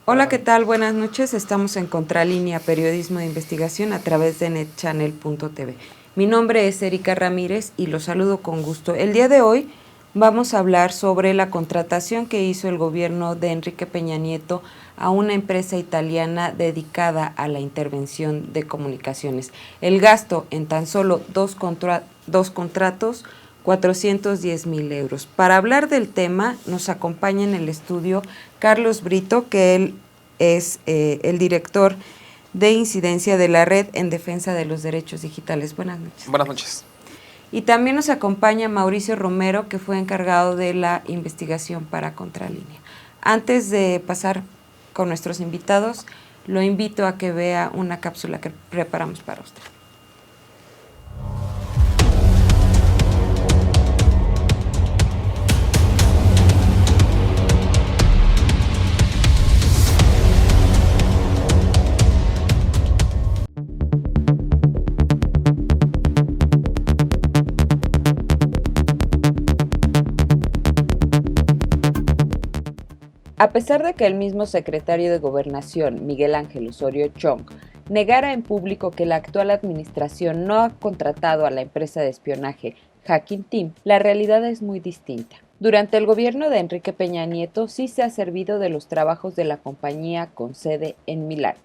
Hola, ¿qué tal? Buenas noches. Estamos en Contralínea, periodismo de investigación a través de netchannel.tv. Mi nombre es Erika Ramírez y los saludo con gusto. El día de hoy vamos a hablar sobre la contratación que hizo el gobierno de Enrique Peña Nieto a una empresa italiana dedicada a la intervención de comunicaciones. El gasto en tan solo dos contratos, 410,000 euros. Para hablar del tema, nos acompaña en el estudio Carlos Brito, que él es el director de incidencia de la Red en Defensa de los Derechos Digitales. Buenas noches. Buenas noches. Y también nos acompaña Mauricio Romero, que fue encargado de la investigación para Contralínea. Antes de pasar con nuestros invitados, lo invito a que vea una cápsula que preparamos para usted. A pesar de que el mismo secretario de Gobernación, Miguel Ángel Osorio Chong, negara en público que la actual administración no ha contratado a la empresa de espionaje Hacking Team, la realidad es muy distinta. Durante el gobierno de Enrique Peña Nieto sí se ha servido de los trabajos de la compañía con sede en Milán.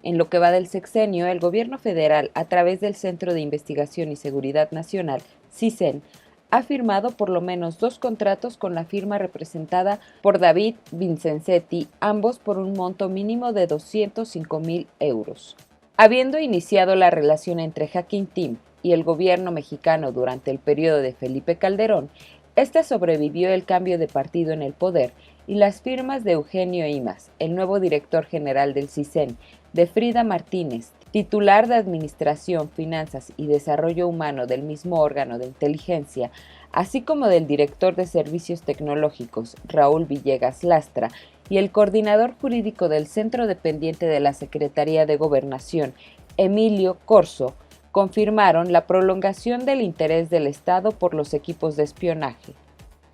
En lo que va del sexenio, el gobierno federal, a través del Centro de Investigación y Seguridad Nacional, CISEN, ha firmado por lo menos 2 contratos con la firma representada por David Vincenzetti, ambos por un monto mínimo de 205,000 euros. Habiendo iniciado la relación entre Hacking Team y el gobierno mexicano durante el periodo de Felipe Calderón, este sobrevivió el cambio de partido en el poder y las firmas de Eugenio Imaz, el nuevo director general del CISEN, de Frida Martínez, titular de Administración, Finanzas y Desarrollo Humano del mismo órgano de inteligencia, así como del director de Servicios Tecnológicos, Raúl Villegas Lastra, y el coordinador jurídico del Centro Dependiente de la Secretaría de Gobernación, Emilio Corso, confirmaron la prolongación del interés del Estado por los equipos de espionaje.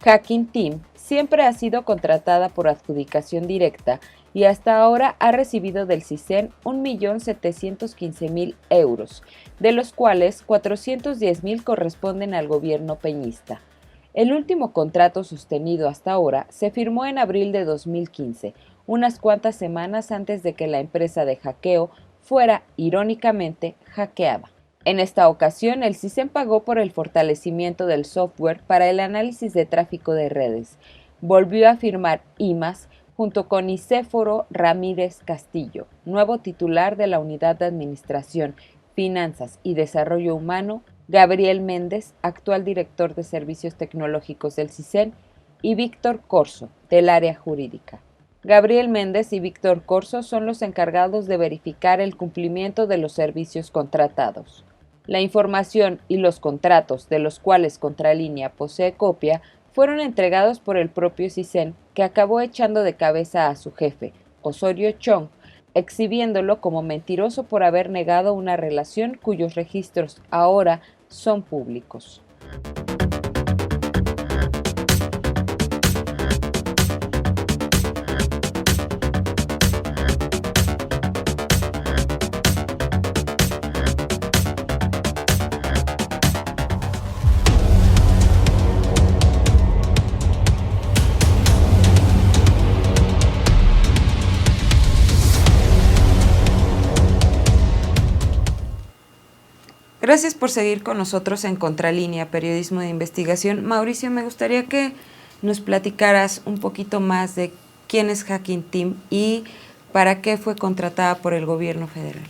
Hacking Team siempre ha sido contratada por adjudicación directa y hasta ahora ha recibido del CISEN 1.715.000 euros, de los cuales 410,000 corresponden al gobierno peñista. El último contrato sostenido hasta ahora se firmó en abril de 2015, unas cuantas semanas antes de que la empresa de hackeo fuera, irónicamente, hackeada. En esta ocasión, el CISEN pagó por el fortalecimiento del software para el análisis de tráfico de redes. Volvió a firmar Imaz junto con Nicéforo Ramírez Castillo, nuevo titular de la Unidad de Administración, Finanzas y Desarrollo Humano, Gabriel Méndez, actual director de Servicios Tecnológicos del CISEN, y Víctor Corso, del área jurídica. Gabriel Méndez y Víctor Corso son los encargados de verificar el cumplimiento de los servicios contratados. La información y los contratos de los cuales Contralínea posee copia fueron entregados por el propio CISEN, que acabó echando de cabeza a su jefe, Osorio Chong, exhibiéndolo como mentiroso por haber negado una relación cuyos registros ahora son públicos. Gracias por seguir con nosotros en Contralínea, periodismo de investigación. Mauricio, me gustaría que nos platicaras un poquito más de quién es Hacking Team y para qué fue contratada por el gobierno federal.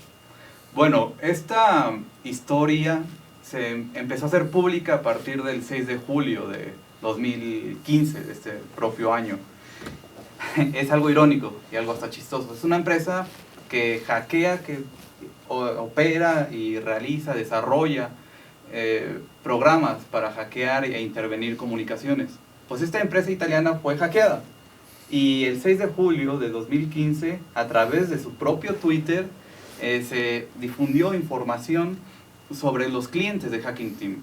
Bueno, esta historia se empezó a hacer pública a partir del 6 de julio de 2015, de este propio año. Es algo irónico y algo hasta chistoso. Es una empresa que hackea, que opera y realiza, desarrolla programas para hackear e intervenir comunicaciones. Pues esta empresa italiana fue hackeada y el 6 de julio de 2015, a través de su propio Twitter, se difundió información sobre los clientes de Hacking Team.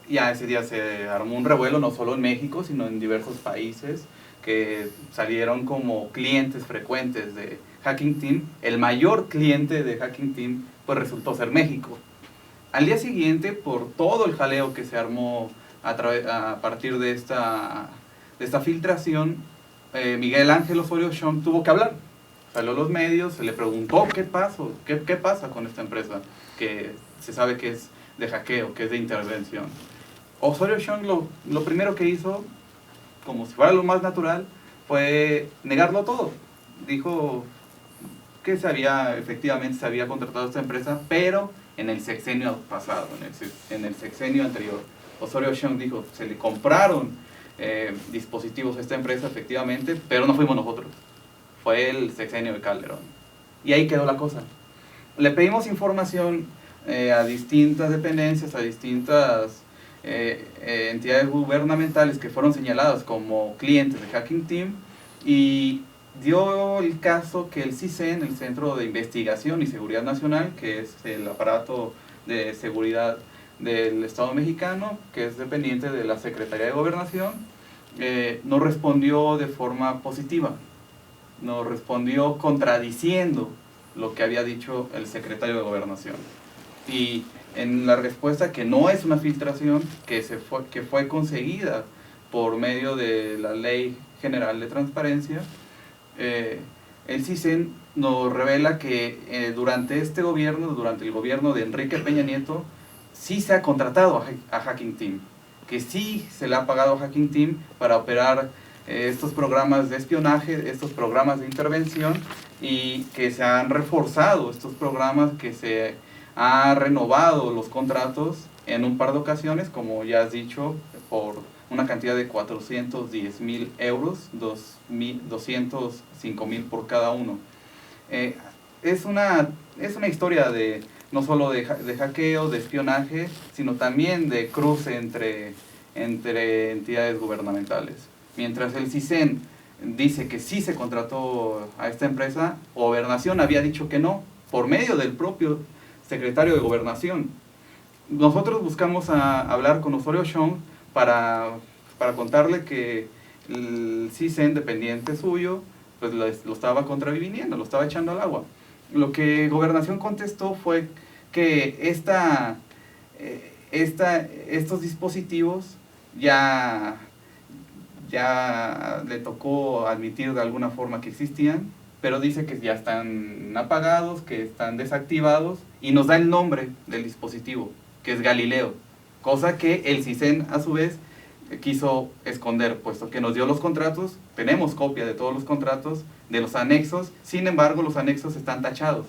Ya ese día se armó un revuelo, no solo en México, sino en diversos países, que salieron como clientes frecuentes de Hacking Team. El mayor cliente de Hacking Team pues resultó ser México. Al día siguiente, por todo el jaleo que se armó a partir de esta filtración, Miguel Ángel Osorio Chong tuvo que hablar. Salió a los medios, se le preguntó qué pasa con esta empresa, que se sabe que es de hackeo, que es de intervención. Osorio Chong lo primero que hizo, como si fuera lo más natural, fue negarlo todo. Dijo que efectivamente se había contratado esta empresa, pero en el sexenio pasado, en el sexenio anterior. Osorio Chong dijo, se le compraron dispositivos a esta empresa efectivamente, pero no fuimos nosotros, fue el sexenio de Calderón. Y ahí quedó la cosa. Le pedimos información a distintas dependencias, a distintas entidades gubernamentales que fueron señaladas como clientes de Hacking Team, y dio el caso que el CISEN, el Centro de Investigación y Seguridad Nacional, que es el aparato de seguridad del Estado mexicano, que es dependiente de la Secretaría de Gobernación, no respondió de forma positiva, nos respondió contradiciendo lo que había dicho el secretario de Gobernación. Y en la respuesta, que no es una filtración, que fue conseguida por medio de la Ley General de Transparencia, el CISEN nos revela que durante este gobierno, durante el gobierno de Enrique Peña Nieto, sí se ha contratado a Hacking Team, que sí se le ha pagado a Hacking Team para operar estos programas de espionaje, estos programas de intervención, y que se han reforzado estos programas, que se ha renovado los contratos en un par de ocasiones, como ya has dicho, por una cantidad de 410,000 euros, 205,000 por cada uno. Es una historia de no solo de hackeo, de espionaje, sino también de cruce entre entidades gubernamentales. Mientras el CISEN dice que sí se contrató a esta empresa, Gobernación había dicho que no, por medio del propio secretario de Gobernación. Nosotros buscamos hablar con Osorio Chong para contarle que el CISEN dependiente suyo pues lo estaba contraviniendo, lo estaba echando al agua. Lo que Gobernación contestó fue que estos dispositivos ya le tocó admitir de alguna forma que existían, pero dice que ya están apagados, que están desactivados, y nos da el nombre del dispositivo, que es Galileo, cosa que el CISEN a su vez quiso esconder, puesto que nos dio los contratos, tenemos copia de todos los contratos, de los anexos. Sin embargo, los anexos están tachados,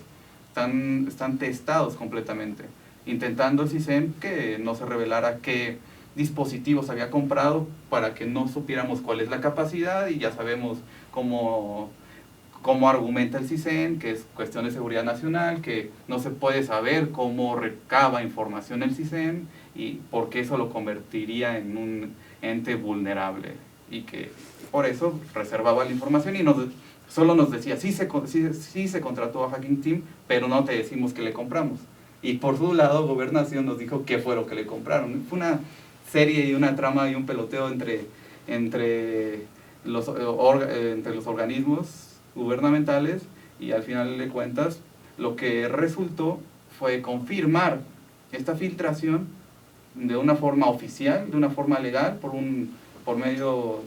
están testados completamente, intentando el CISEN que no se revelara qué dispositivos había comprado, para que no supiéramos cuál es la capacidad, y ya sabemos cómo argumenta el CISEN, que es cuestión de seguridad nacional, que no se puede saber cómo recaba información el CISEN, y porque eso lo convertiría en un ente vulnerable, y que por eso reservaba la información y solo nos decía, sí se contrató a Hacking Team, pero no te decimos que le compramos. Y por su lado, Gobernación nos dijo qué fue lo que le compraron. Fue una serie y una trama y un peloteo entre los organismos gubernamentales, y al final de cuentas lo que resultó fue confirmar esta filtración de una forma oficial, de una forma legal, por medios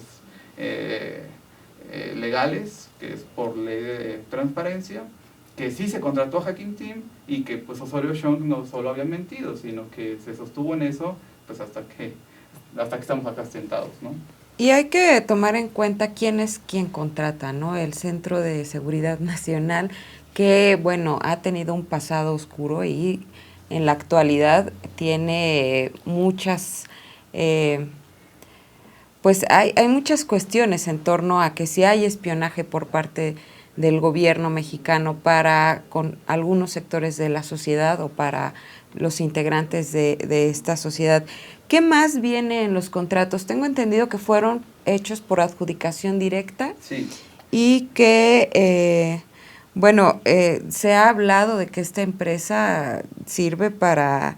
legales, que es por ley de transparencia, que sí se contrató a Hacking Team, y que pues Osorio Chong no solo había mentido, sino que se sostuvo en eso pues hasta que estamos acá sentados, ¿no? Y hay que tomar en cuenta quién es quien contrata, ¿no? El Centro de Seguridad Nacional, que, bueno, ha tenido un pasado oscuro y en la actualidad tiene muchas, pues hay muchas cuestiones en torno a que si hay espionaje por parte del gobierno mexicano con algunos sectores de la sociedad o para los integrantes de esta sociedad. ¿Qué más viene en los contratos? Tengo entendido que fueron hechos por adjudicación directa. Sí. Y que, se ha hablado de que esta empresa sirve para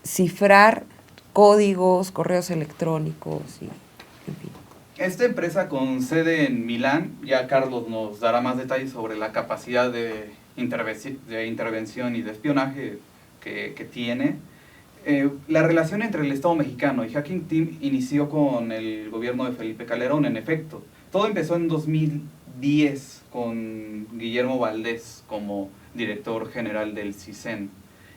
cifrar códigos, correos electrónicos, y, en fin. Esta empresa con sede en Milán, ya Carlos nos dará más detalles sobre la capacidad de intervención y de espionaje que tiene. La relación entre el Estado mexicano y Hacking Team inició con el gobierno de Felipe Calderón, en efecto. Todo empezó en 2010 con Guillermo Valdés como director general del CISEN.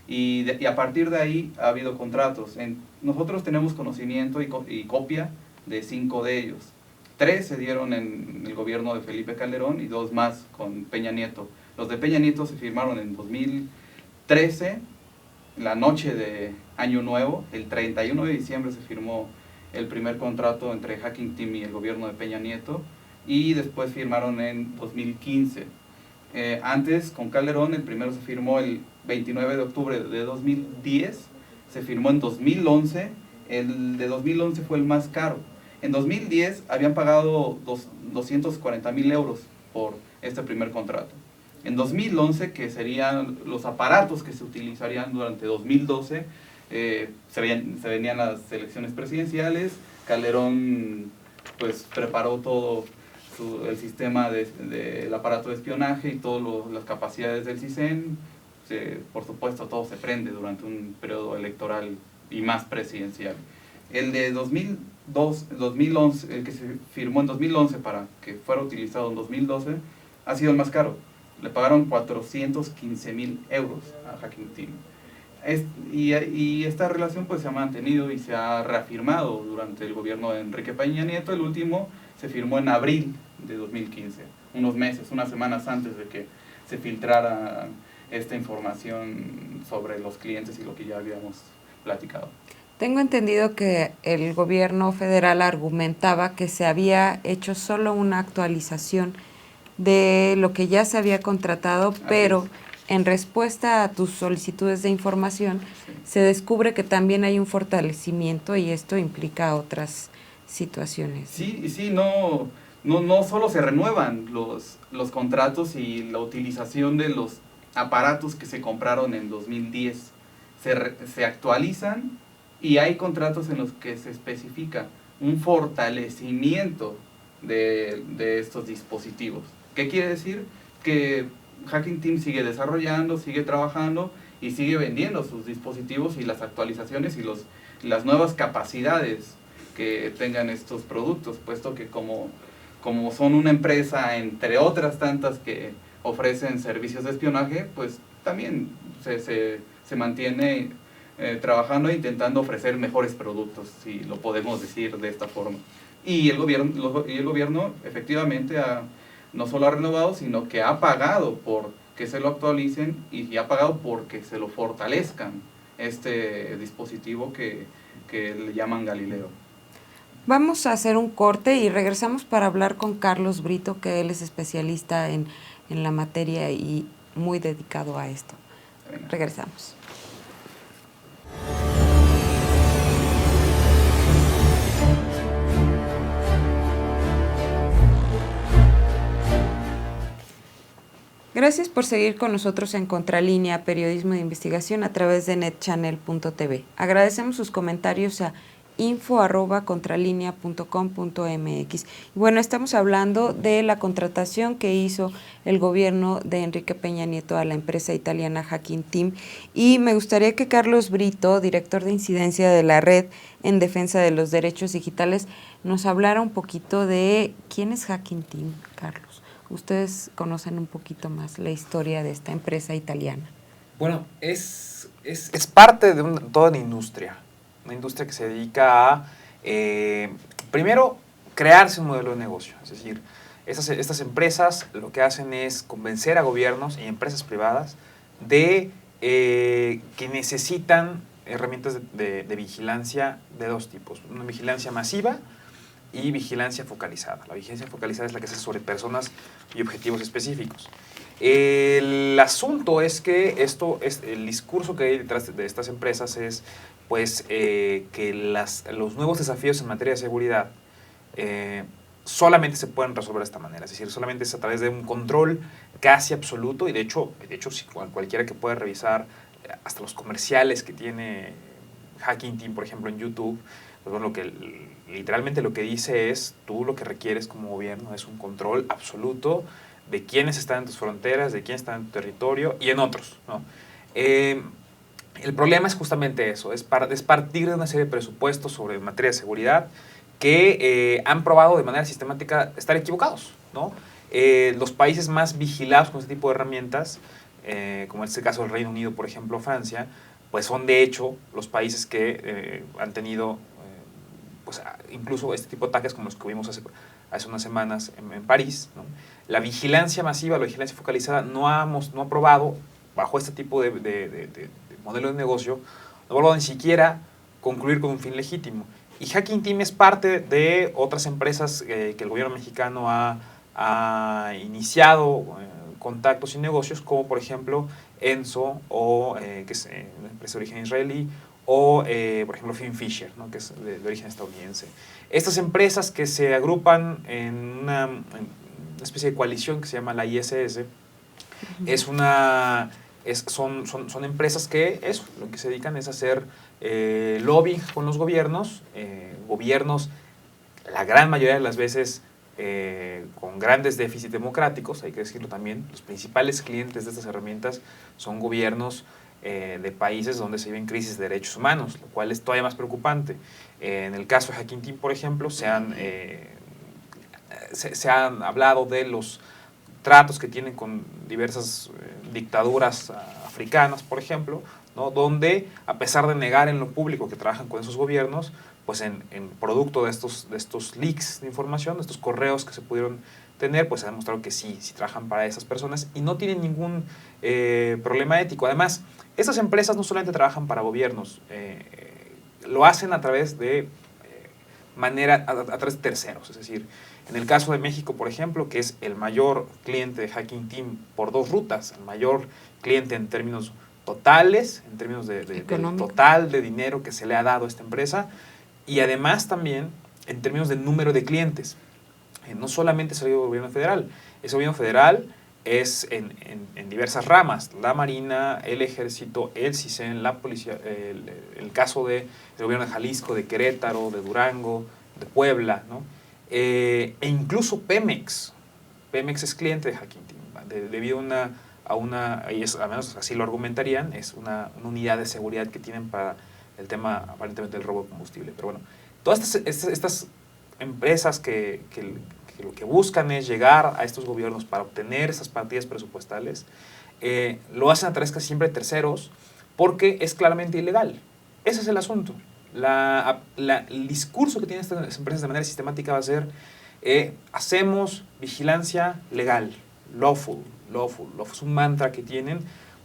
Y a partir de ahí ha habido contratos. Nosotros tenemos conocimiento y copia de 5 de ellos. 3 se dieron en el gobierno de Felipe Calderón y 2 más con Peña Nieto. Los de Peña Nieto se firmaron en 2013, la noche de Año Nuevo. El 31 de diciembre se firmó el primer contrato entre Hacking Team y el gobierno de Peña Nieto, y después firmaron en 2015. Antes, con Calderón, el primero se firmó el 29 de octubre de 2010, se firmó en 2011, el de 2011 fue el más caro. En 2010 habían pagado 240,000 euros por este primer contrato. En 2011, que serían los aparatos que se utilizarían durante 2012, se venían las elecciones presidenciales. Calderón pues preparó todo el sistema del aparato de espionaje y todas las capacidades del CISEN. Por supuesto, todo se prende durante un periodo electoral y más presidencial. El de 2011, el que se firmó en 2011 para que fuera utilizado en 2012, ha sido el más caro. Le pagaron 415,000 euros a Hacking Team. Y esta relación pues se ha mantenido y se ha reafirmado durante el gobierno de Enrique Peña Nieto. El último se firmó en abril de 2015, unos meses, unas semanas antes de que se filtrara esta información sobre los clientes y lo que ya habíamos platicado. Tengo entendido que el gobierno federal argumentaba que se había hecho solo una actualización de lo que ya se había contratado, pero en respuesta a tus solicitudes de información, se descubre que también hay un fortalecimiento y esto implica otras situaciones. Sí, no solo se renuevan los contratos y la utilización de los aparatos que se compraron en 2010, se actualizan y hay contratos en los que se especifica un fortalecimiento de estos dispositivos. ¿Qué quiere decir? Que Hacking Team sigue desarrollando, sigue trabajando y sigue vendiendo sus dispositivos y las actualizaciones y las nuevas capacidades que tengan estos productos, puesto que como son una empresa entre otras tantas que ofrecen servicios de espionaje, pues también se mantiene trabajando e intentando ofrecer mejores productos, si lo podemos decir de esta forma. Y el gobierno efectivamente no solo ha renovado, sino que ha pagado por que se lo actualicen y ha pagado porque se lo fortalezcan este dispositivo que le llaman Galileo. Vamos a hacer un corte y regresamos para hablar con Carlos Brito, que él es especialista en la materia y muy dedicado a esto. Venga. Regresamos. Gracias por seguir con nosotros en Contralínea, periodismo de investigación a través de netchannel.tv. Agradecemos sus comentarios a info@contralinea.com.mx. Bueno, estamos hablando de la contratación que hizo el gobierno de Enrique Peña Nieto a la empresa italiana Hacking Team, y me gustaría que Carlos Brito, director de incidencia de la Red en Defensa de los Derechos Digitales, nos hablara un poquito de quién es Hacking Team, Carlos. Ustedes conocen un poquito más la historia de esta empresa italiana. Bueno, es parte de toda una industria que se dedica a, primero, crearse un modelo de negocio. Es decir, estas empresas lo que hacen es convencer a gobiernos y empresas privadas de que necesitan herramientas de vigilancia de dos tipos. Una vigilancia masiva y vigilancia focalizada. La vigilancia focalizada es la que se hace sobre personas y objetivos específicos. El asunto es que el discurso que hay detrás de estas empresas es pues, que los nuevos desafíos en materia de seguridad solamente se pueden resolver de esta manera. Es decir, solamente es a través de un control casi absoluto, y de hecho si cualquiera que pueda revisar hasta los comerciales que tiene Hacking Team, por ejemplo, en YouTube, pues bueno, literalmente lo que dice es, tú lo que requieres como gobierno es un control absoluto de quiénes están en tus fronteras, de quién está en tu territorio y en otros, ¿no? El problema es justamente eso, es partir de una serie de presupuestos sobre materia de seguridad que han probado de manera sistemática estar equivocados, ¿no? Los países más vigilados con este tipo de herramientas, como en este caso el Reino Unido, por ejemplo, Francia, pues son de hecho los países que han tenido pues, incluso este tipo de ataques como los que vimos hace unas semanas en París, ¿no? La vigilancia masiva, la vigilancia focalizada no ha probado, bajo este tipo de modelo de negocio, no ha probado ni siquiera concluir con un fin legítimo. Y Hacking Team es parte de otras empresas que el gobierno mexicano ha iniciado contactos y negocios, como por ejemplo Enso, que es una empresa de origen israelí, o por ejemplo Finfisher, ¿no? Que es de origen estadounidense. Estas empresas que se agrupan en una especie de coalición que se llama la ISS, son empresas que lo que se dedican es a hacer lobbying con los gobiernos, la gran mayoría de las veces con grandes déficits democráticos, hay que decirlo también. Los principales clientes de estas herramientas son gobiernos de países donde se viven crisis de derechos humanos, lo cual es todavía más preocupante. En el caso de Hacking Team, por ejemplo, se han hablado de los tratos que tienen con diversas dictaduras africanas, por ejemplo, ¿no? Donde, a pesar de negar en lo público que trabajan con esos gobiernos, pues en producto de estos leaks de información, de estos correos que se pudieron tener, pues se ha demostrado que sí trabajan para esas personas y no tienen ningún problema ético. Además, estas empresas no solamente trabajan para gobiernos, lo hacen a través de a través de terceros, es decir, en el caso de México, por ejemplo, que es el mayor cliente de Hacking Team por dos rutas, el mayor cliente en términos totales, en términos del total de dinero que se le ha dado a esta empresa, y además también en términos del número de clientes. No solamente es el gobierno federal, ese gobierno federal es en diversas ramas, la Marina, el Ejército, el CISEN, la Policía, el caso del gobierno de Jalisco, de Querétaro, de Durango, de Puebla, ¿no? E incluso Pemex. Pemex es cliente de Hacking Team, debido a una, y al menos así lo argumentarían, es una unidad de seguridad que tienen para el tema aparentemente del robo de combustible. Pero bueno, todas estas empresas que lo que buscan es llegar a estos gobiernos para obtener esas partidas presupuestales, lo hacen a través casi siempre de terceros, porque es claramente ilegal. Ese es el asunto. El discurso que tienen estas empresas de manera sistemática va a ser hacemos vigilancia legal, lawful, es un mantra que tienen,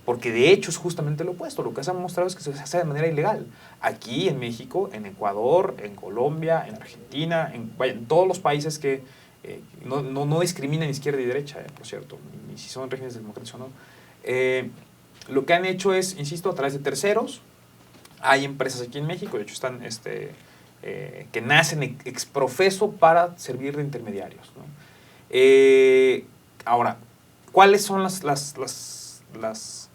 porque de hecho es justamente lo opuesto. Lo que se ha mostrado es que se hace de manera ilegal. Aquí en México, en Ecuador, en Colombia, en Argentina, en todos los países que no discriminan izquierda y derecha, por cierto, ni si son regímenes democráticos o no. Lo que han hecho es, insisto, a través de terceros. Hay empresas aquí en México, de hecho están que nacen ex profeso para servir de intermediarios, ¿no? Ahora, ¿cuáles son las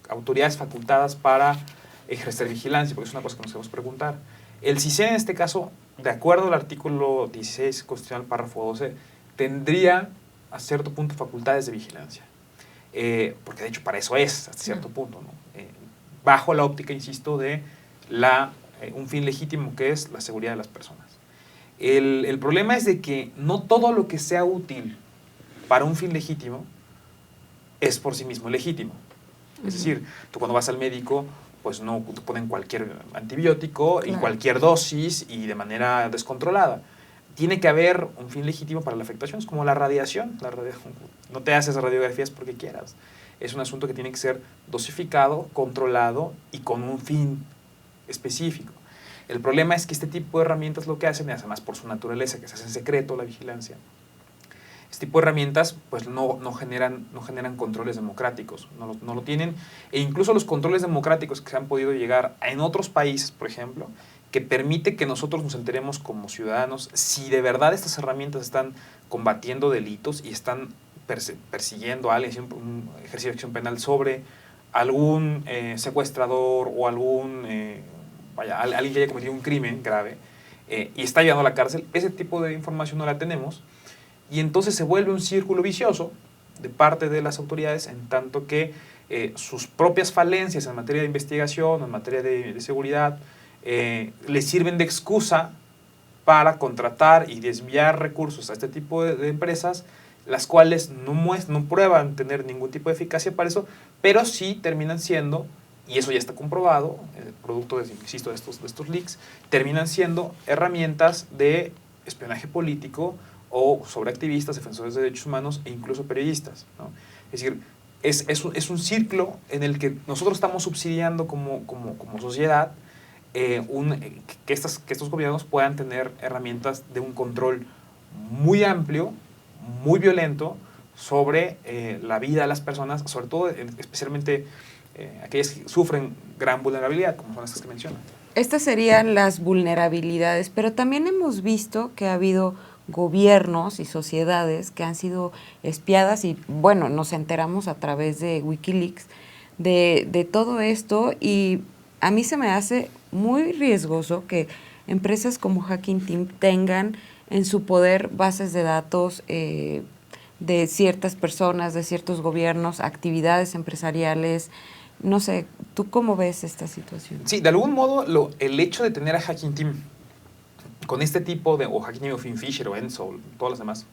autoridades facultadas para ejercer vigilancia? Porque es una cosa que nos debemos preguntar. El CISEN, en este caso, de acuerdo al artículo 16 constitucional, párrafo 12, tendría a cierto punto facultades de vigilancia. Porque de hecho para eso es, hasta cierto punto, ¿no? Bajo la óptica, insisto, de un fin legítimo que es la seguridad de las personas. El problema es de que no todo lo que sea útil para un fin legítimo es por sí mismo legítimo. Es decir, tú cuando vas al médico, pues no te ponen cualquier antibiótico y cualquier dosis y de manera descontrolada. Tiene que haber un fin legítimo para la afectación, es como la radiación. No te haces radiografías porque quieras. Es un asunto que tiene que ser dosificado, controlado y con un fin específico. El problema es que este tipo de herramientas lo que hacen, y además por su naturaleza, que se hace en secreto la vigilancia, este tipo de herramientas pues no generan controles democráticos, no lo tienen, e incluso los controles democráticos que se han podido llegar en otros países, por ejemplo, que permite que nosotros nos enteremos como ciudadanos si de verdad estas herramientas están combatiendo delitos y están persiguiendo a alguien, un ejercicio de acción penal sobre algún secuestrador o alguien que haya cometido un crimen grave. y está llegando a la cárcel, ese tipo de información no la tenemos, y entonces se vuelve un círculo vicioso de parte de las autoridades, en tanto que sus propias falencias en materia de investigación, en materia de seguridad, les sirven de excusa para contratar y desviar recursos a este tipo de empresas, las cuales no prueban tener ningún tipo de eficacia para eso, pero sí terminan siendo, y eso ya está comprobado, producto, insisto, de estos leaks, terminan siendo herramientas de espionaje político o sobre activistas, defensores de derechos humanos e incluso periodistas, ¿no? Es decir, es un círculo en el que nosotros estamos subsidiando como sociedad que estos gobiernos puedan tener herramientas de un control muy amplio, muy violento sobre la vida de las personas, sobre todo, especialmente aquellas que sufren gran vulnerabilidad, como son estas que mencionan. Estas serían las vulnerabilidades, pero también hemos visto que ha habido gobiernos y sociedades que han sido espiadas y, bueno, nos enteramos a través de Wikileaks de todo esto, y a mí se me hace muy riesgoso que empresas como Hacking Team tengan en su poder bases de datos de ciertas personas, de ciertos gobiernos, actividades empresariales. No sé, ¿tú cómo ves esta situación? Sí, de algún modo el hecho de tener a Hacking Team con este tipo de, o Hacking Team o Finfisher o Enso, todas las demás,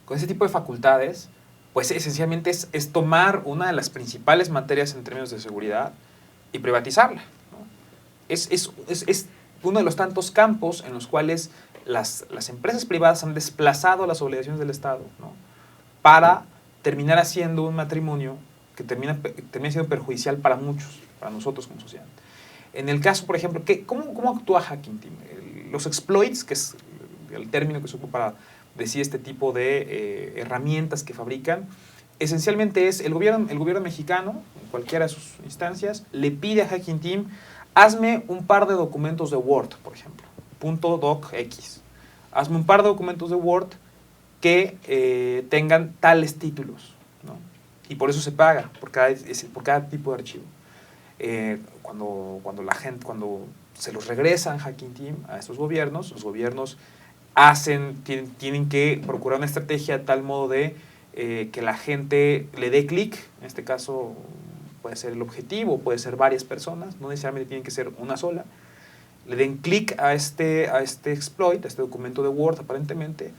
con este tipo de facultades, pues esencialmente es tomar una de las principales materias en términos de seguridad y privatizarla, ¿no? Es uno de los tantos campos en los cuales las empresas privadas han desplazado las obligaciones del Estado, ¿no? Para terminar haciendo un matrimonio que termina siendo perjudicial para muchos, para nosotros como sociedad. En el caso, por ejemplo, ¿cómo actúa Hacking Team? Los exploits, que es el término que se ocupa para decir este tipo de herramientas que fabrican, esencialmente es el gobierno mexicano, en cualquiera de sus instancias, le pide a Hacking Team, hazme un par de documentos de Word, por ejemplo, .docx. Hazme un par de documentos de Word que tengan tales títulos, ¿no? Y por eso se paga, por cada tipo de archivo. Cuando se los regresan Hacking Team a estos gobiernos, los gobiernos tienen que procurar una estrategia de tal modo de que la gente le dé clic. En este caso puede ser el objetivo, puede ser varias personas, no necesariamente tienen que ser una sola. Le den clic a este exploit, a este documento de Word aparentemente,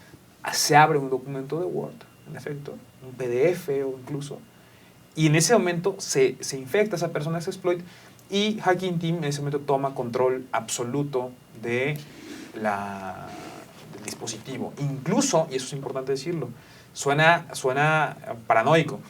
se abre un documento de Word, en efecto, un PDF o incluso, y en ese momento se infecta a esa persona, ese exploit, y Hacking Team en ese momento toma control absoluto del dispositivo. Incluso, y eso es importante decirlo, suena paranoico,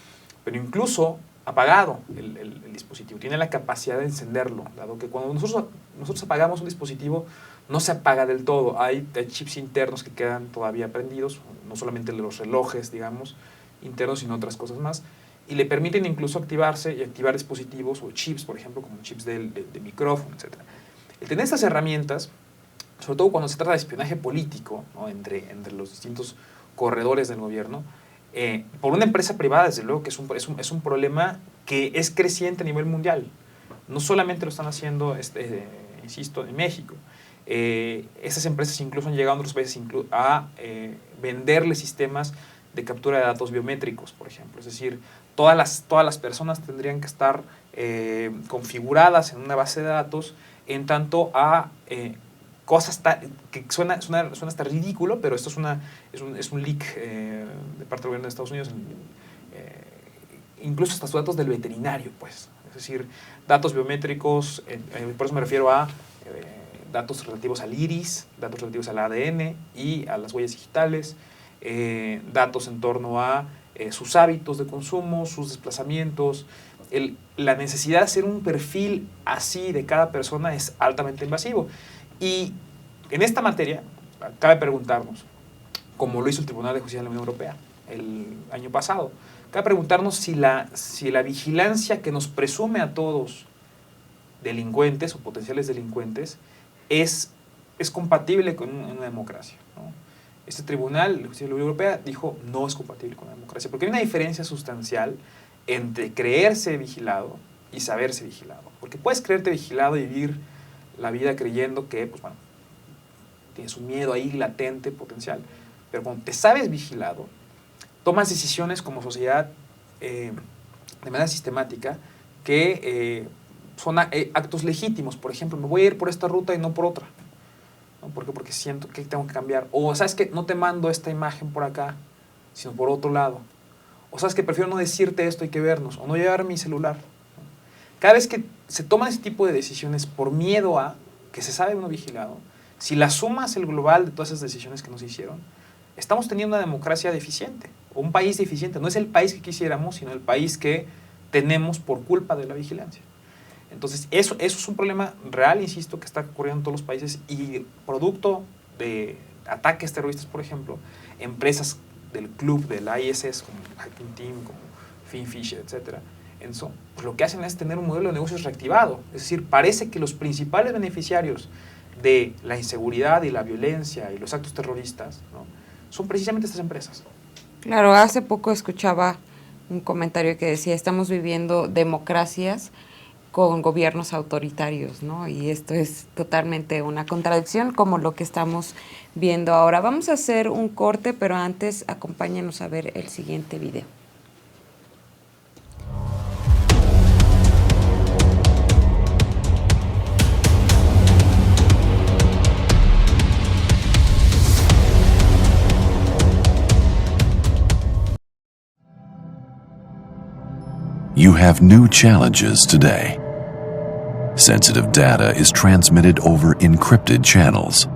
pero incluso apagado el dispositivo, tiene la capacidad de encenderlo, dado que cuando nosotros apagamos un dispositivo, no se apaga del todo. Hay chips internos que quedan todavía prendidos, no solamente los relojes, digamos, internos, sino otras cosas más, y le permiten incluso activarse y activar dispositivos o chips, por ejemplo, como chips de micrófono, etc. El tener estas herramientas, sobre todo cuando se trata de espionaje político, ¿no? entre los distintos corredores del gobierno, por una empresa privada, desde luego que es un problema que es creciente a nivel mundial. No solamente lo están haciendo, insisto, en México. Esas empresas incluso han llegado a otros países a venderle sistemas de captura de datos biométricos, por ejemplo. Es decir, todas las personas tendrían que estar configuradas en una base de datos en tanto a cosas que suena hasta ridículo, pero esto es un leak de parte del gobierno de Estados Unidos, incluso hasta sus datos del veterinario, pues. Es decir, datos biométricos, por eso me refiero a datos relativos al iris, datos relativos al ADN y a las huellas digitales, datos en torno a sus hábitos de consumo, sus desplazamientos. La necesidad de hacer un perfil así de cada persona es altamente invasivo. Y en esta materia, cabe preguntarnos, como lo hizo el Tribunal de Justicia de la Unión Europea el año pasado, cabe preguntarnos si la vigilancia que nos presume a todos delincuentes o potenciales delincuentes es compatible con una democracia, ¿no? Este Tribunal de Justicia de la Unión Europea dijo no es compatible con la democracia, porque hay una diferencia sustancial entre creerse vigilado y saberse vigilado. Porque puedes creerte vigilado y vivir la vida creyendo que, pues bueno, tienes un miedo ahí latente, potencial, pero cuando te sabes vigilado, tomas decisiones como sociedad de manera sistemática que son actos legítimos. Por ejemplo, me voy a ir por esta ruta y no por otra, ¿no? ¿Por qué? Porque siento que tengo que cambiar. O, ¿sabes qué? No te mando esta imagen por acá, sino por otro lado. O, ¿sabes qué? Prefiero no decirte esto, hay que vernos. O no llevar mi celular. Cada vez que se toman ese tipo de decisiones por miedo a que se sabe uno vigilado, si la sumas el global de todas esas decisiones que nos hicieron, estamos teniendo una democracia deficiente, o un país deficiente. No es el país que quisiéramos, sino el país que tenemos por culpa de la vigilancia. Entonces, eso es un problema real, insisto, que está ocurriendo en todos los países, y producto de ataques terroristas, por ejemplo, empresas del club, del ISS, como Hacking Team, como Finfisher, etcétera, eso, pues lo que hacen es tener un modelo de negocios reactivado. Es decir, parece que los principales beneficiarios de la inseguridad y la violencia y los actos terroristas, ¿no?, son precisamente estas empresas. Claro, hace poco escuchaba un comentario que decía, estamos viviendo democracias con gobiernos autoritarios, ¿no? Y esto es totalmente una contradicción como lo que estamos viendo ahora. Vamos a hacer un corte, pero antes acompáñenos a ver el siguiente video. You have new challenges today. Sensitive data is transmitted over encrypted channels.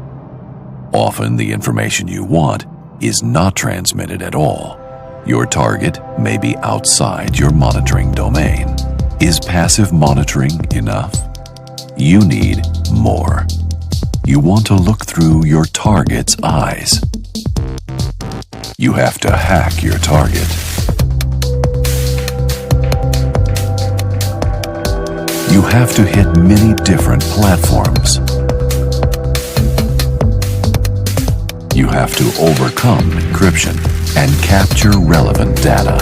Often the information you want is not transmitted at all. Your target may be outside your monitoring domain. Is passive monitoring enough? You need more. You want to look through your target's eyes. You have to hack your target. You have to hit many different platforms. You have to overcome encryption and capture relevant data.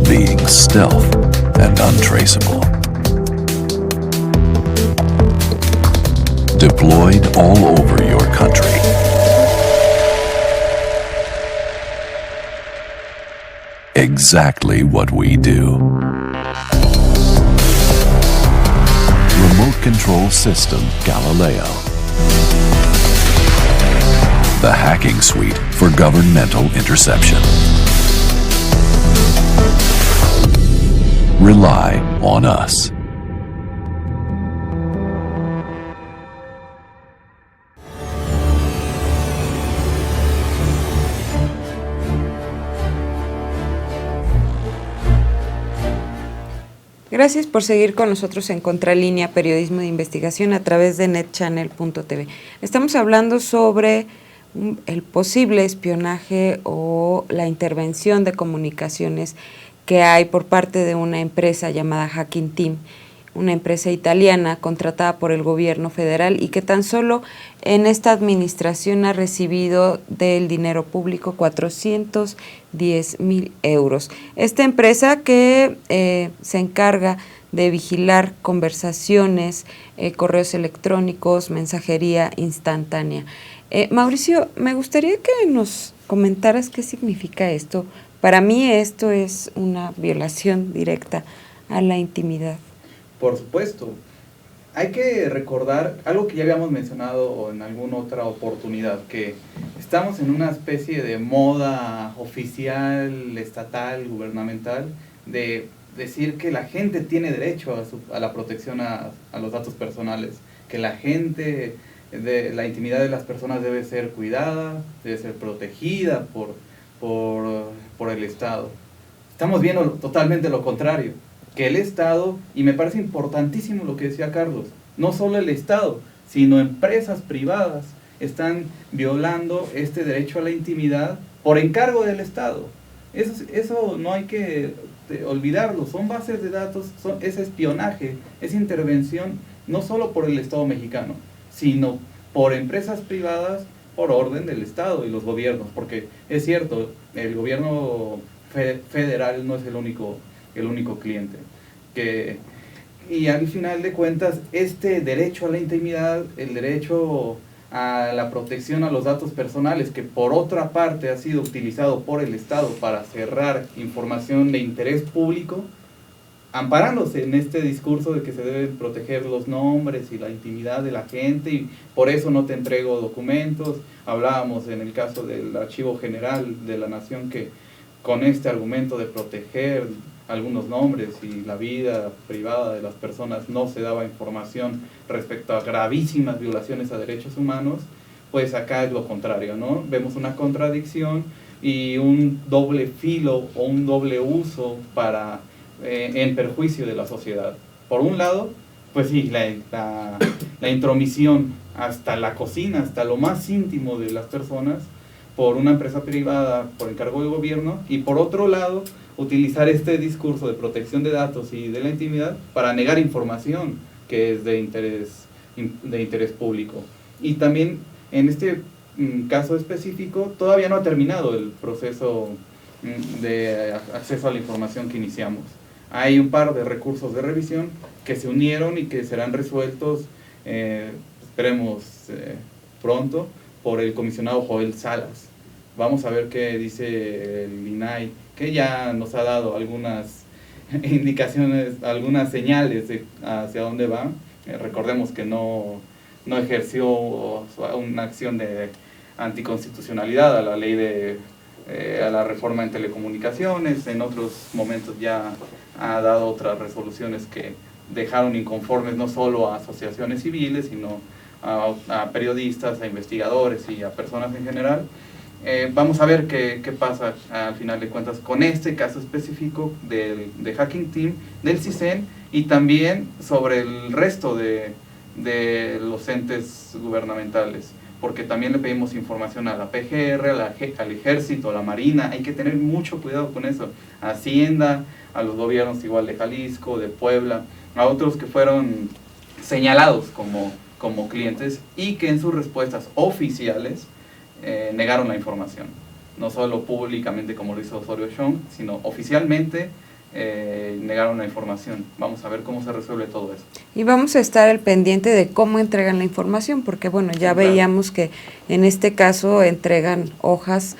Being stealth and untraceable. Deployed all over your country. Exactly what we do. Remote Control System Galileo. The hacking suite for governmental interception. Rely on us. Gracias por seguir con nosotros en Contralínea, periodismo de investigación a través de netchannel.tv. Estamos hablando sobre el posible espionaje o la intervención de comunicaciones que hay por parte de una empresa llamada Hacking Team, una empresa italiana contratada por el gobierno federal y que tan solo en esta administración ha recibido del dinero público 410,000 euros. Esta empresa que se encarga de vigilar conversaciones, correos electrónicos, mensajería instantánea. Mauricio, me gustaría que nos comentaras qué significa esto. Para mí esto es una violación directa a la intimidad. Por supuesto. Hay que recordar algo que ya habíamos mencionado en alguna otra oportunidad, que estamos en una especie de moda oficial, estatal, gubernamental, de decir que la gente tiene derecho a la protección a los datos personales, que la intimidad de las personas debe ser cuidada, debe ser protegida por el Estado. Estamos viendo totalmente lo contrario. Que el Estado, y me parece importantísimo lo que decía Carlos, no solo el Estado, sino empresas privadas están violando este derecho a la intimidad por encargo del Estado. Eso no hay que olvidarlo, son bases de datos, es espionaje, es intervención no solo por el Estado mexicano, sino por empresas privadas por orden del Estado y los gobiernos, porque es cierto, el gobierno federal no es el único cliente. Que Y al final de cuentas, este derecho a la intimidad, el derecho a la protección a los datos personales, que por otra parte ha sido utilizado por el Estado para cerrar información de interés público, amparándose en este discurso de que se deben proteger los nombres y la intimidad de la gente, y por eso no te entrego documentos. Hablábamos en el caso del Archivo General de la Nación que con este argumento de proteger algunos nombres y la vida privada de las personas no se daba información respecto a gravísimas violaciones a derechos humanos, pues acá es lo contrario, ¿no? Vemos una contradicción y un doble filo o un doble uso para en perjuicio de la sociedad. Por un lado, pues sí, la intromisión hasta la cocina, hasta lo más íntimo de las personas, por una empresa privada, por encargo del gobierno, y por otro lado, utilizar este discurso de protección de datos y de la intimidad para negar información que es de interés público. Y también en este caso específico, todavía no ha terminado el proceso de acceso a la información que iniciamos. Hay un par de recursos de revisión que se unieron y que serán resueltos, esperemos pronto, por el comisionado Joel Salas. Vamos a ver qué dice el INAI, que ya nos ha dado algunas indicaciones, algunas señales de hacia dónde va. Recordemos que no ejerció una acción de anticonstitucionalidad a la ley a la reforma en telecomunicaciones. En otros momentos ya ha dado otras resoluciones que dejaron inconformes no solo a asociaciones civiles, sino a periodistas, a investigadores y a personas en general. Vamos a ver qué pasa al final de cuentas con este caso específico de Hacking Team, del CISEN, y también sobre el resto de los entes gubernamentales, porque también le pedimos información a la PGR, al Ejército, a la Marina. Hay que tener mucho cuidado con eso, a Hacienda, a los gobiernos igual de Jalisco, de Puebla, a otros que fueron señalados como clientes y que en sus respuestas oficiales negaron la información, no solo públicamente como lo hizo Osorio Chong, sino oficialmente negaron la información. Vamos a ver cómo se resuelve todo eso. Y vamos a estar al pendiente de cómo entregan la información, porque bueno, ya veíamos que en este caso entregan hojas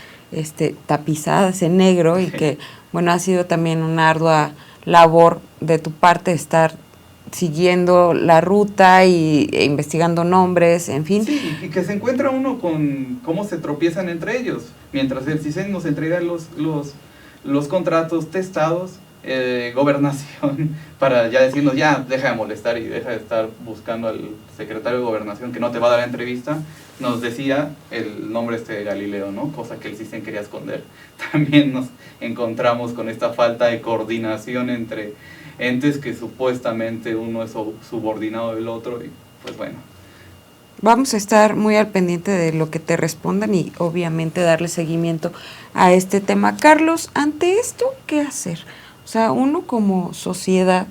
tapizadas en negro y que bueno, ha sido también una ardua labor de tu parte estar siguiendo la ruta e investigando nombres, en fin. Sí, y que se encuentra uno con cómo se tropiezan entre ellos. Mientras el CISEN nos entrega los contratos testados, Gobernación, para ya decirnos, ya, deja de molestar y deja de estar buscando al secretario de Gobernación que no te va a dar la entrevista, nos decía el nombre de Galileo, ¿no? Cosa que el CISEN quería esconder. También nos encontramos con esta falta de coordinación entre entes que supuestamente uno es subordinado del otro, y pues bueno. Vamos a estar muy al pendiente de lo que te respondan y obviamente darle seguimiento a este tema. Carlos, ante esto, ¿qué hacer? O sea, uno como sociedad,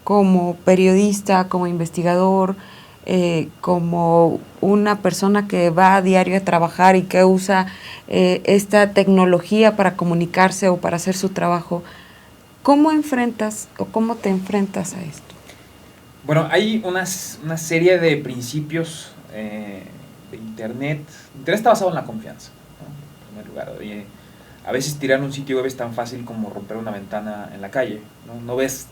como periodista, como investigador, como una persona que va a diario a trabajar y que usa esta tecnología para comunicarse o para hacer su trabajo, ¿cómo enfrentas o cómo te enfrentas a esto? Bueno, hay una serie de principios de Internet. Internet está basado en la confianza, ¿no? En primer lugar, a veces tirar un sitio web es tan fácil como romper una ventana en la calle, ¿no? No ves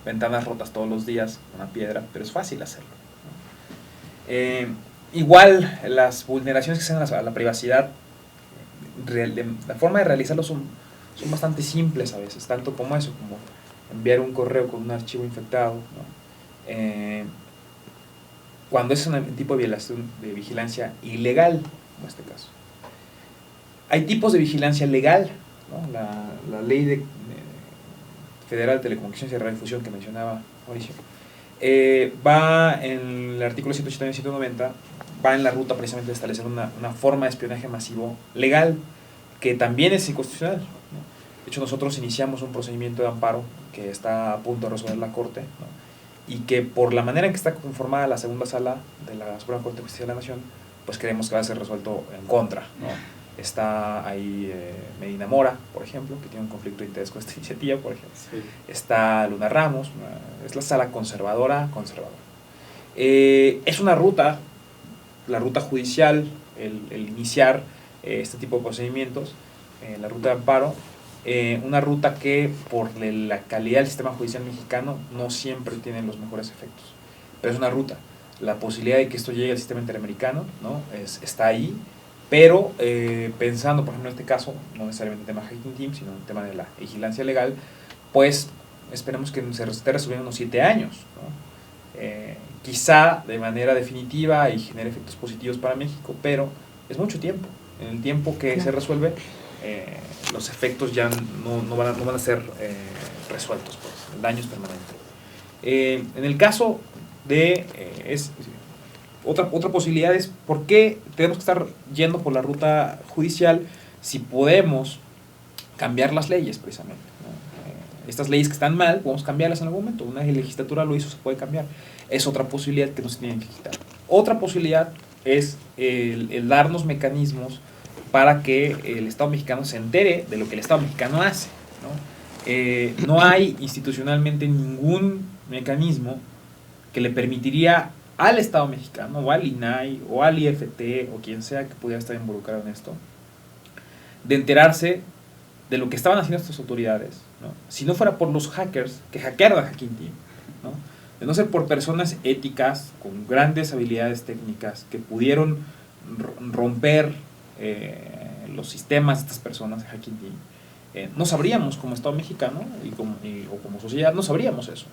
ventanas rotas todos los días, una piedra, pero es fácil hacerlo, ¿no? Igual las vulneraciones que se hacen a la privacidad, la forma de realizarlo son bastante simples a veces, tanto como eso, como enviar un correo con un archivo infectado, ¿no? Cuando es un tipo de violación de vigilancia ilegal, como este caso. Hay tipos de vigilancia legal, ¿no? La ley federal de telecomunicaciones y radiodifusión que mencionaba Mauricio, va en el artículo 189 y 190, va en la ruta precisamente de establecer una forma de espionaje masivo legal, que también es inconstitucional, ¿no? De hecho, nosotros iniciamos un procedimiento de amparo que está a punto de resolver la Corte, ¿no? Y que por la manera en que está conformada la segunda sala de la Suprema Corte de Justicia de la Nación, pues creemos que va a ser resuelto en contra, ¿no? Está ahí Medina Mora, por ejemplo, que tiene un conflicto de interés con esta iniciativa, por ejemplo. Sí. Está Luna Ramos, es la sala conservadora. Es una ruta, la ruta judicial, el iniciar este tipo de procedimientos, la ruta de amparo, una ruta que por la calidad del sistema judicial mexicano no siempre tiene los mejores efectos, pero es una ruta. La posibilidad de que esto llegue al sistema interamericano, ¿no? Está ahí, pero pensando, por ejemplo, en este caso, no necesariamente en el tema Hacking Team, sino en el tema de la vigilancia legal, pues esperemos que se esté resolviendo unos 7 años, ¿no? Quizá de manera definitiva y genere efectos positivos para México, pero es mucho tiempo. En el tiempo que se resuelve, los efectos ya no van a ser resueltos, pues, el daño es permanente. En el caso de otra posibilidad es por qué tenemos que estar yendo por la ruta judicial si podemos cambiar las leyes, precisamente, ¿no? Estas leyes que están mal, podemos cambiarlas en algún momento. Una legislatura lo hizo, se puede cambiar. Es otra posibilidad que no se tienen que quitar. Otra posibilidad es el darnos mecanismos para que el Estado mexicano se entere de lo que el Estado mexicano hace, ¿no? No hay institucionalmente ningún mecanismo que le permitiría al Estado mexicano, o al INAI, o al IFT, o quien sea que pudiera estar involucrado en esto, de enterarse de lo que estaban haciendo estas autoridades, ¿no? Si no fuera por los hackers que hackearon a Hacking Team, ¿no? De no ser por personas éticas, con grandes habilidades técnicas, que pudieron romper los sistemas de estas personas de Hacking Team, no sabríamos como Estado mexicano o como sociedad, no sabríamos eso.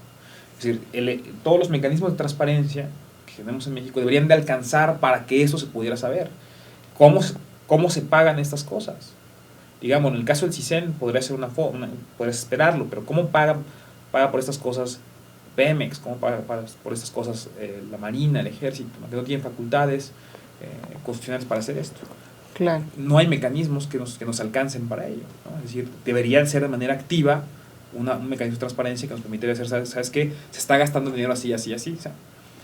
Es decir, todos los mecanismos de transparencia que tenemos en México deberían de alcanzar para que eso se pudiera saber. ¿Cómo se pagan estas cosas? Digamos, en el caso del CISEN podría ser podrías esperarlo, pero ¿cómo paga por estas cosas Pemex? ¿Cómo paga por estas cosas la Marina, el Ejército, que no tienen facultades constitucionales para hacer esto? Claro. No hay mecanismos que nos alcancen para ello, ¿no? Es decir, deberían ser de manera activa un mecanismo de transparencia que nos permitiría hacer, ¿sabes qué? Se está gastando dinero así. O sea,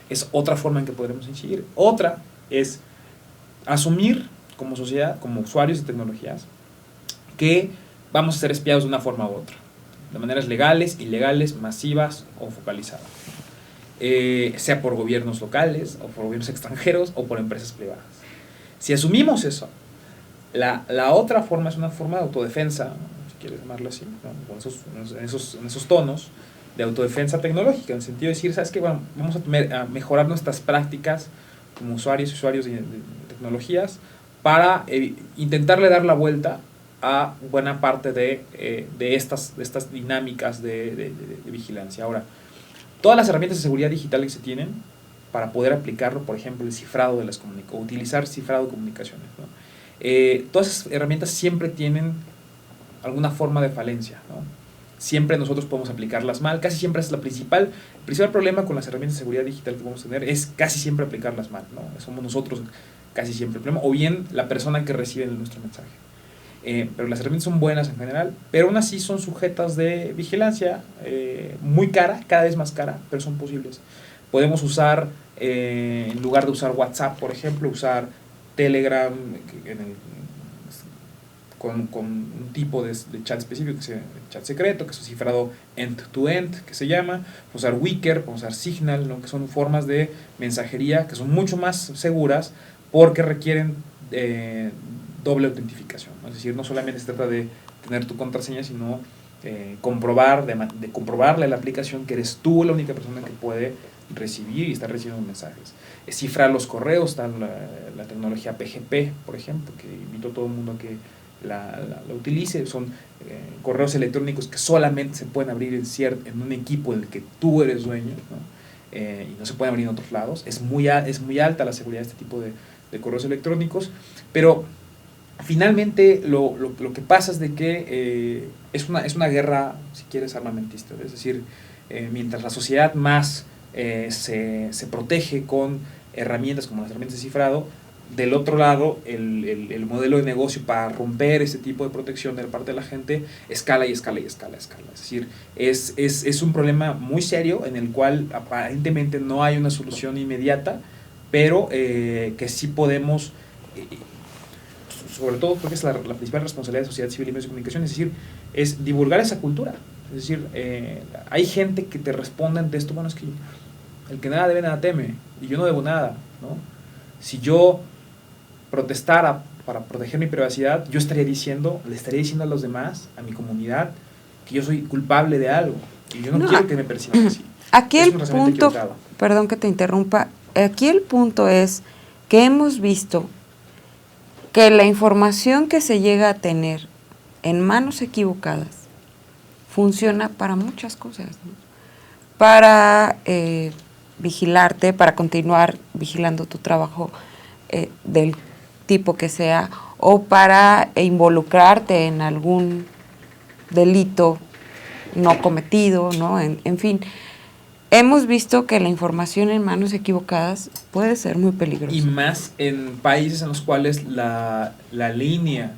es otra forma en que podremos incidir. Otra es asumir como sociedad, como usuarios de tecnologías, que vamos a ser espiados de una forma u otra, de maneras legales, ilegales, masivas o focalizadas, sea por gobiernos locales, o por gobiernos extranjeros, o por empresas privadas. Si asumimos eso, la otra forma es una forma de autodefensa, si quieres llamarlo así, ¿no? en esos tonos de autodefensa tecnológica, en el sentido de decir, ¿sabes qué? Bueno, vamos a mejorar nuestras prácticas como usuarios de tecnologías para intentarle dar la vuelta a buena parte de estas dinámicas de vigilancia. Ahora, todas las herramientas de seguridad digital que se tienen para poder aplicarlo, por ejemplo, el cifrado de las comunicaciones, utilizar cifrado de comunicaciones, ¿no? Todas esas herramientas siempre tienen alguna forma de falencia, ¿no? Siempre nosotros podemos aplicarlas mal, casi siempre es el principal problema con las herramientas de seguridad digital que podemos tener es casi siempre aplicarlas mal, ¿no? Somos nosotros casi siempre el problema, o bien la persona que recibe nuestro mensaje. Pero las herramientas son buenas en general, pero aún así son sujetas de vigilancia muy cara, cada vez más cara, pero son posibles. Podemos usar, en lugar de usar WhatsApp, por ejemplo, usar Telegram con un tipo de chat específico, que es el chat secreto, que es cifrado end-to-end, que se llama. Podemos usar Wickr, podemos usar Signal, ¿no? Que son formas de mensajería que son mucho más seguras porque requieren doble autentificación, ¿no? Es decir, no solamente se trata de tener tu contraseña, sino comprobarle a la aplicación que eres tú la única persona que puede recibir y estar recibiendo mensajes. Cifrar los correos, está la tecnología PGP, por ejemplo, que invito a todo el mundo a que la utilice. Son correos electrónicos que solamente se pueden abrir en un equipo del que tú eres dueño, ¿no? Y no se pueden abrir en otros lados. Es muy alta la seguridad de este tipo de correos electrónicos, pero finalmente lo que pasa es de que es una guerra, si quieres, armamentista. Es decir, mientras la sociedad más se protege con herramientas como las herramientas de cifrado, del otro lado el modelo de negocio para romper ese tipo de protección de la parte de la gente escala. Es decir, es un problema muy serio en el cual aparentemente no hay una solución inmediata, pero que sí podemos sobre todo creo que es la principal responsabilidad de sociedad civil y medios de comunicación, es decir, es divulgar esa cultura. Es decir, hay gente que te responde ante esto, bueno, es que el que nada debe, nada teme, y yo no debo nada, ¿no? Si yo protestara para proteger mi privacidad, yo le estaría diciendo a los demás, a mi comunidad, que yo soy culpable de algo, y yo no quiero que me perciban así. Aquí es el punto, perdón que te interrumpa, aquí el punto es que hemos visto que la información que se llega a tener en manos equivocadas funciona para muchas cosas, ¿no? Para vigilarte, para continuar vigilando tu trabajo del tipo que sea, o para involucrarte en algún delito no cometido, ¿no? En fin, hemos visto que la información en manos equivocadas puede ser muy peligrosa. Y más en países en los cuales la línea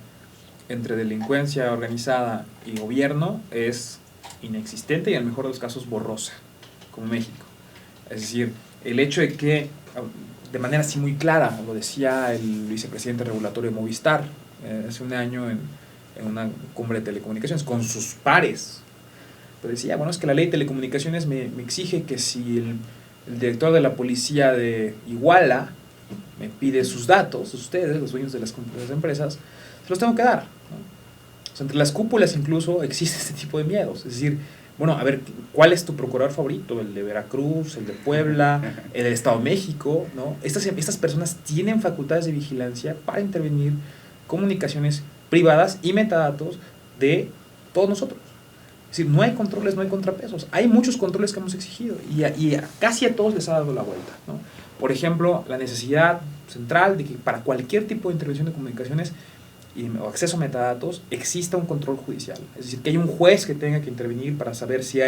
entre delincuencia organizada y gobierno es inexistente y en el mejor de los casos borrosa, como México. Es decir, el hecho de que, de manera así muy clara, lo decía el vicepresidente regulatorio de Movistar hace un año en una cumbre de telecomunicaciones con sus pares, pero decía, bueno, es que la ley de telecomunicaciones me exige que si el director de la policía de Iguala me pide sus datos, ustedes, los dueños de las empresas, se los tengo que dar, ¿no? O sea, entre las cúpulas incluso existe este tipo de miedos. Es decir, bueno, a ver, ¿cuál es tu procurador favorito? ¿El de Veracruz, el de Puebla, el del Estado de México? ¿No? Estas personas tienen facultades de vigilancia para intervenir comunicaciones privadas y metadatos de todos nosotros. Es decir, no hay controles, no hay contrapesos. Hay muchos controles que hemos exigido y casi a todos les ha dado la vuelta, ¿no? Por ejemplo, la necesidad central de que para cualquier tipo de intervención de comunicaciones o acceso a metadatos exista un control judicial. Es decir, que hay un juez que tenga que intervenir para saber si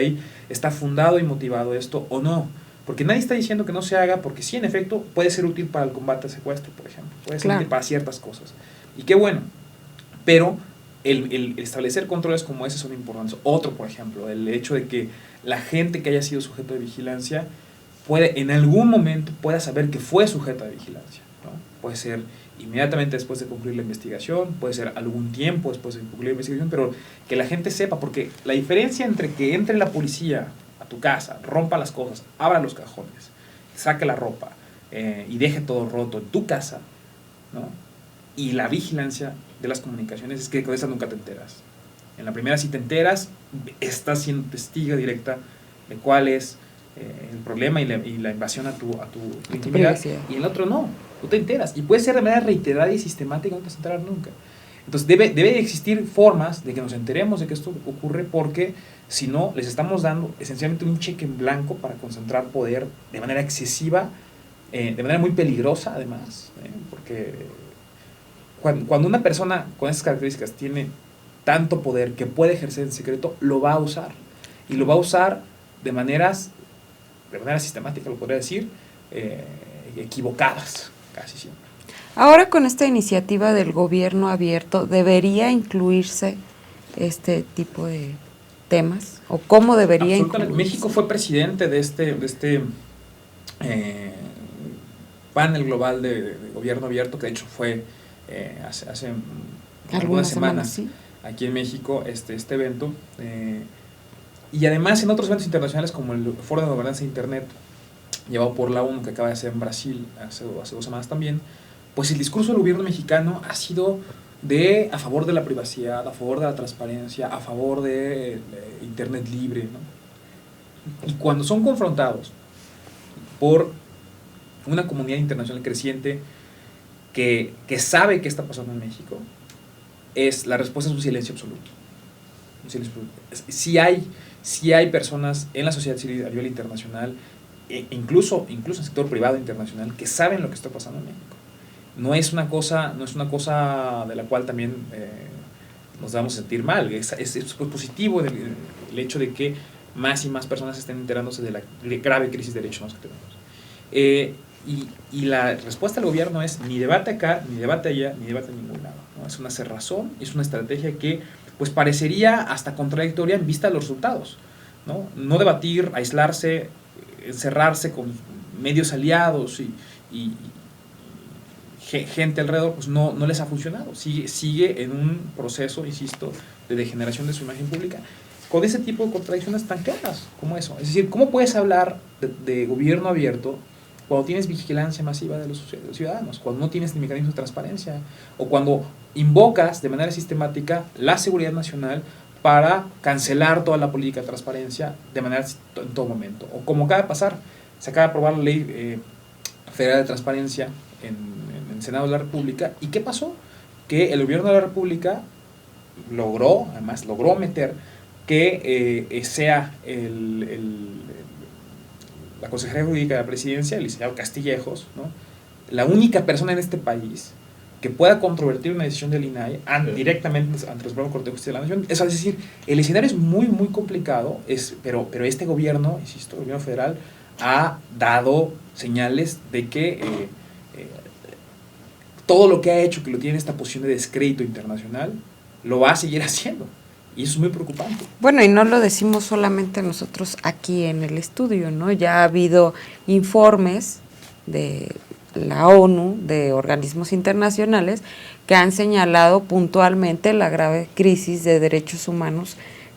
está fundado y motivado esto o no. Porque nadie está diciendo que no se haga, porque sí, en efecto, puede ser útil para el combate al secuestro, por ejemplo. Puede ser útil para ciertas cosas. Y qué bueno. Pero el establecer controles como ese son importantes. Otro, por ejemplo, el hecho de que la gente que haya sido sujeto de vigilancia en algún momento pueda saber que fue sujeto de vigilancia, ¿no? Puede ser inmediatamente después de concluir la investigación, puede ser algún tiempo después de concluir la investigación, pero que la gente sepa, porque la diferencia entre que entre la policía a tu casa, rompa las cosas, abra los cajones, saque la ropa y deje todo roto en tu casa, ¿no? Y la vigilancia de las comunicaciones es que con esa nunca te enteras. En la primera sí te enteras, estás siendo testigo directa de cuál es el problema y la invasión a tu intimidad, y en el otro no, tú te enteras, y puede ser de manera reiterada y sistemática, no te vas a enterar nunca. Entonces debe existir formas de que nos enteremos de que esto ocurre, porque si no, les estamos dando esencialmente un cheque en blanco para concentrar poder de manera excesiva, de manera muy peligrosa además, porque cuando una persona con esas características tiene tanto poder que puede ejercer en secreto, lo va a usar, y lo va a usar de manera sistemática, lo podría decir, equivocadas, casi siempre. Ahora, con esta iniciativa del gobierno abierto, ¿debería incluirse este tipo de temas? ¿O cómo debería incluirse? México fue presidente de este panel global de gobierno abierto, que de hecho fue hace algunas semanas, ¿sí? Aquí en México, este evento. Y además en otros eventos internacionales como el Foro de Gobernanza de Internet, llevado por la ONU, que acaba de ser en Brasil hace 2 semanas también, pues el discurso del gobierno mexicano ha sido a favor de la privacidad, a favor de la transparencia, a favor de Internet libre, ¿no? Y cuando son confrontados por una comunidad internacional creciente que sabe qué está pasando en México, la respuesta es un silencio absoluto. Un silencio absoluto. Sí hay personas en la sociedad civil a nivel internacional, incluso en el sector privado internacional, que saben lo que está pasando en México. No es una cosa de la cual también nos debamos sentir mal. Es positivo el hecho de que más y más personas estén enterándose de la grave crisis de derechos humanos que tenemos. Y la respuesta del gobierno es ni debate acá, ni debate allá, ni debate en ningún lado, ¿no? Es una cerrazón, es una estrategia que pues parecería hasta contradictoria en vista de los resultados, ¿no? No debatir, aislarse, encerrarse con medios aliados y gente alrededor, pues no les ha funcionado. Sigue en un proceso, insisto, de degeneración de su imagen pública, con ese tipo de contradicciones tan claras como eso. Es decir, ¿cómo puedes hablar de gobierno abierto cuando tienes vigilancia masiva de los ciudadanos, cuando no tienes ni mecanismos de transparencia, o cuando invocas de manera sistemática la seguridad nacional para cancelar toda la política de transparencia de manera en todo momento? O como acaba de pasar, se acaba de aprobar la ley federal de transparencia en el Senado de la República, ¿y qué pasó? Que el gobierno de la República logró meter que sea la Consejería Jurídica de la Presidencia, el licenciado Castillejos, ¿no?, la única persona en este país que pueda controvertir una decisión del INAI directamente ante el Supremo Corte de Justicia de la Nación. Es decir, el escenario es muy, muy complicado, pero este gobierno, insisto, el gobierno federal, ha dado señales de que todo lo que ha hecho que lo tiene en esta posición de descrédito internacional, lo va a seguir haciendo. Y eso es muy preocupante. Bueno, y no lo decimos solamente nosotros aquí en el estudio, ¿no? Ya ha habido informes de la ONU, de organismos internacionales, que han señalado puntualmente la grave crisis de derechos humanos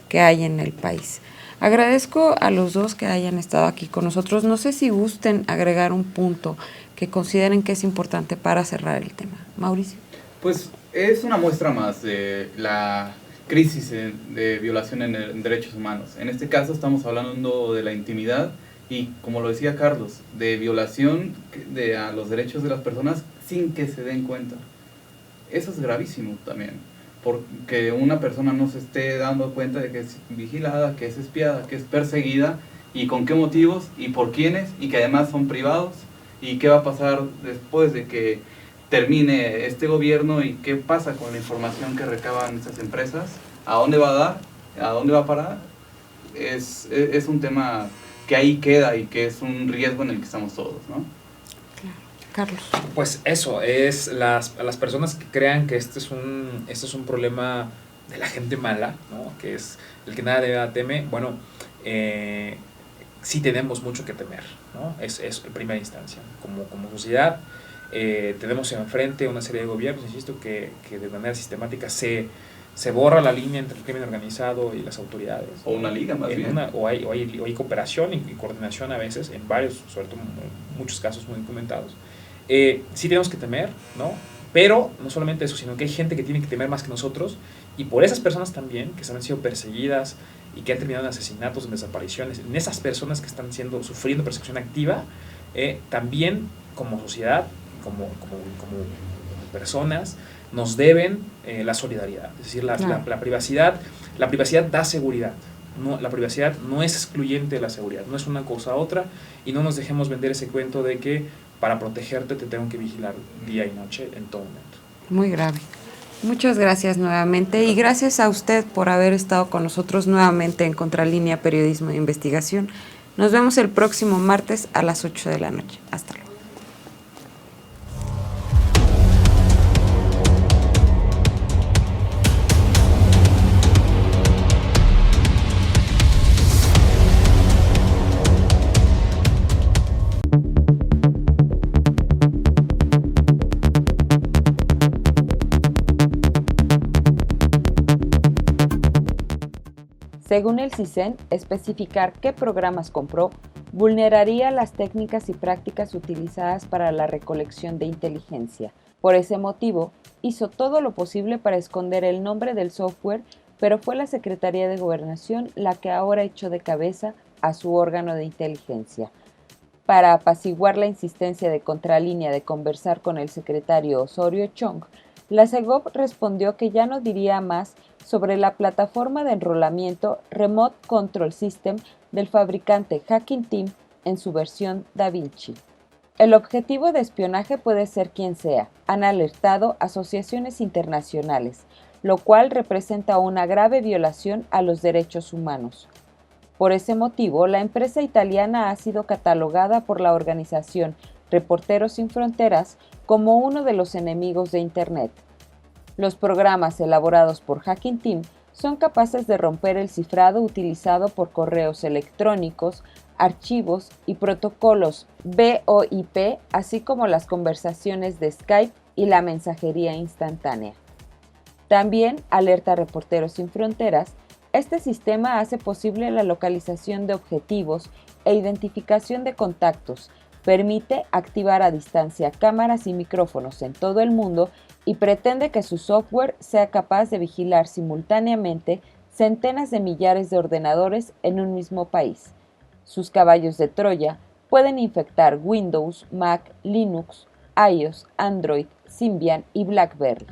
que hay en el país. Agradezco a los dos que hayan estado aquí con nosotros. No sé si gusten agregar un punto que consideren que es importante para cerrar el tema. Mauricio. Pues es una muestra más de la crisis de violación en derechos humanos. En este caso estamos hablando de la intimidad y, como lo decía Carlos, de violación a los derechos de las personas sin que se den cuenta. Eso es gravísimo también, porque una persona no se esté dando cuenta de que es vigilada, que es espiada, que es perseguida, y con qué motivos, y por quiénes, y que además son privados, y qué va a pasar después de que termine este gobierno, y qué pasa con la información que recaban esas empresas, a dónde va a dar, a dónde va a parar. Es un tema que ahí queda y que es un riesgo en el que estamos todos, ¿no? Carlos. Pues eso, es a las personas que crean que este es un problema de la gente mala, ¿no?, que es el que nada teme. Bueno, sí tenemos mucho que temer, ¿no? Es en primera instancia. Como sociedad tenemos enfrente una serie de gobiernos, insisto, que de manera sistemática se borra la línea entre el crimen organizado y las autoridades. O una liga, más bien. O hay cooperación y coordinación a veces, en varios, sobre todo muchos casos muy documentados. Sí tenemos que temer, ¿no? Pero no solamente eso, sino que hay gente que tiene que temer más que nosotros, y por esas personas también, que han sido perseguidas y que han terminado en asesinatos, en desapariciones, en esas personas que están sufriendo persecución activa, también como sociedad, como personas, nos deben la solidaridad. Es decir, la privacidad da seguridad. No, la privacidad no es excluyente de la seguridad, no es una cosa u otra, y no nos dejemos vender ese cuento de que para protegerte te tengo que vigilar día y noche en todo momento. Muy grave. Muchas gracias nuevamente, y gracias a usted por haber estado con nosotros nuevamente en Contralínea Periodismo de Investigación. Nos vemos el próximo martes a las 8 de la noche. Hasta luego. Según el CISEN, especificar qué programas compró vulneraría las técnicas y prácticas utilizadas para la recolección de inteligencia. Por ese motivo, hizo todo lo posible para esconder el nombre del software, pero fue la Secretaría de Gobernación la que ahora echó de cabeza a su órgano de inteligencia. Para apaciguar la insistencia de Contralínea de conversar con el secretario Osorio Chong, la Segov respondió que ya no diría más sobre la plataforma de enrolamiento Remote Control System del fabricante Hacking Team en su versión DaVinci. El objetivo de espionaje puede ser quien sea, han alertado asociaciones internacionales, lo cual representa una grave violación a los derechos humanos. Por ese motivo, la empresa italiana ha sido catalogada por la organización Reporteros Sin Fronteras como uno de los enemigos de Internet. Los programas elaborados por Hacking Team son capaces de romper el cifrado utilizado por correos electrónicos, archivos y protocolos VoIP, así como las conversaciones de Skype y la mensajería instantánea. También, alerta Reporteros Sin Fronteras, este sistema hace posible la localización de objetivos e identificación de contactos, permite activar a distancia cámaras y micrófonos en todo el mundo y pretende que su software sea capaz de vigilar simultáneamente centenas de millares de ordenadores en un mismo país. Sus caballos de Troya pueden infectar Windows, Mac, Linux, iOS, Android, Symbian y BlackBerry.